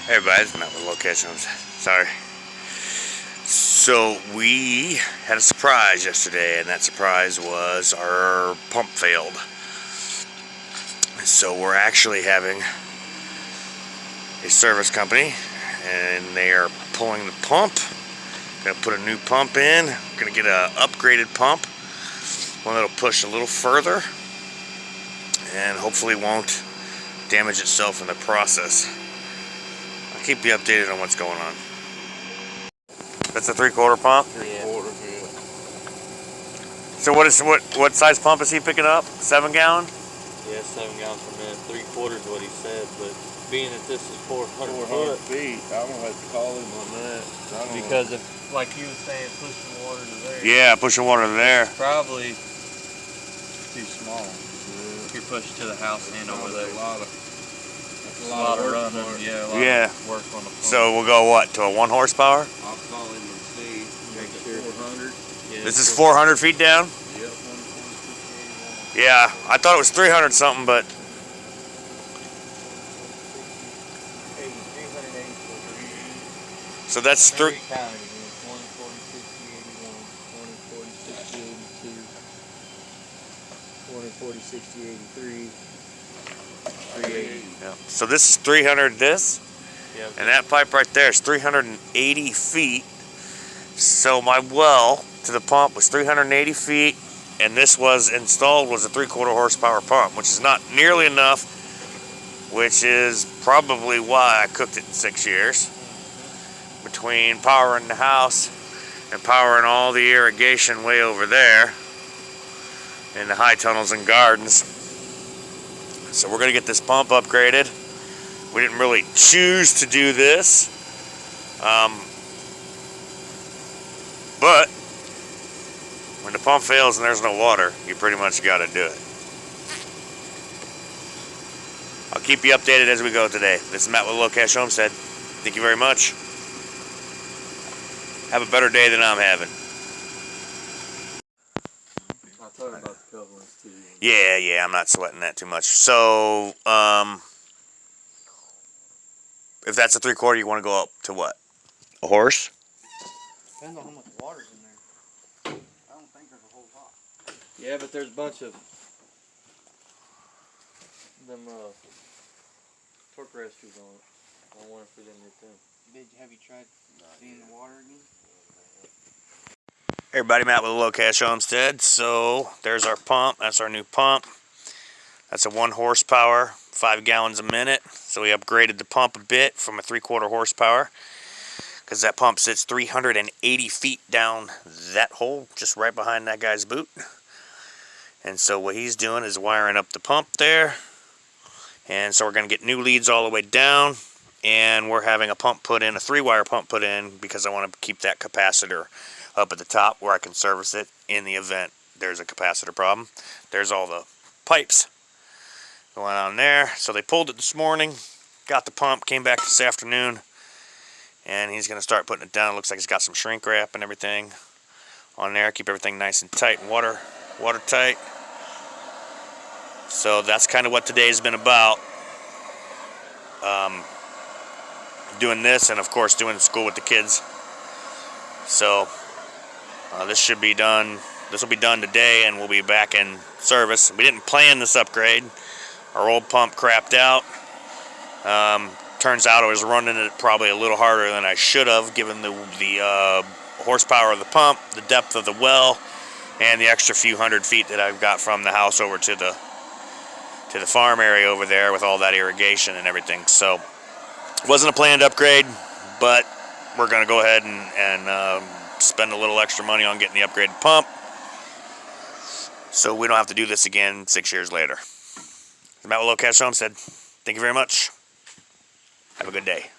Hey everybody, it's Matt with Locations. Sorry. So we had a surprise yesterday, and that surprise was our pump failed. So we're actually having a service company, and they are pulling the pump. Gonna put a new pump in. Gonna get a upgraded pump, one that'll push a little further, and hopefully won't damage itself in the process. I'll keep you updated on what's going on. That's a 3/4 pump? Yeah. So what size pump is he picking up? 7 gallon? Yeah, 7 gallons per minute. 3/4 is what he said, but being that this is 400 feet, I'm gonna have to call him on that. Because if, like you were saying, pushing water to there. Yeah, pushing water to there. Probably too small. if you're pushing to the house and over there. That's a lot of work for it. Yeah, a lot of work on the pump. So we'll go what, to a 1 horsepower? I'll call him and see. Make it 400. Yeah, This is 400 feet down? Yep. Yeah, I thought it was 300 something, but so that's 3. 40, 60, 83, 380. Yeah. So this is 300 this, Yeah. and that pipe right there is 380 feet. So my well to the pump was 380 feet, and this was installed was a 3/4 horsepower pump, which is not nearly enough, which is probably why I cooked it in 6 years. Between powering the house and powering all the irrigation way over there in the high tunnels and gardens. So we're gonna get this pump upgraded. We didn't really choose to do this, but when the pump fails and there's no water, you pretty much got to do it. I'll keep you updated as we go today. This is Matt with Low Cash Homestead. Thank you very much. Have a better day than I'm having. I thought about the couplings too. Yeah, I'm not sweating that too much. So, if that's a 3/4, you want to go up to what? A horse? Depends on how much water's in there. I don't think there's a whole lot. Yeah, but there's a bunch of them torque resters on it. I wonder if we didn't get them. Have you tried seeing the water again? Hey everybody, Matt with Low Cash Homestead. So there's our pump. That's our new pump. That's a 1 horsepower, 5 gallons a minute. So we upgraded the pump a bit from a 3/4 horsepower because that pump sits 380 feet down that hole, just right behind that guy's boot. And so what he's doing is wiring up the pump there. And so we're going to get new leads all the way down. And we're having a pump put in, a 3-wire pump put in, because I want to keep that capacitor up at the top where I can service it in the event there's a capacitor problem. There's all the pipes going on there. So they pulled it this morning, got the pump, came back this afternoon, and he's going to start putting it down. It looks like he's got some shrink wrap and everything on there. Keep everything nice and tight and watertight. So that's kind of what today's been about. Doing this, and of course doing school with the kids. So this should be done. This will be done today, and we'll be back in service. We didn't plan this upgrade. Our old pump crapped out. Turns out I was running it probably a little harder than I should have, given the horsepower of the pump, the depth of the well, and the extra few hundred feet that I've got from the house over to the farm area over there with all that irrigation and everything. So it wasn't a planned upgrade, but we're going to go ahead and spend a little extra money on getting the upgraded pump so we don't have to do this again 6 years later. Matt with Low Cash Homestead. Thank you very much. Have a good day.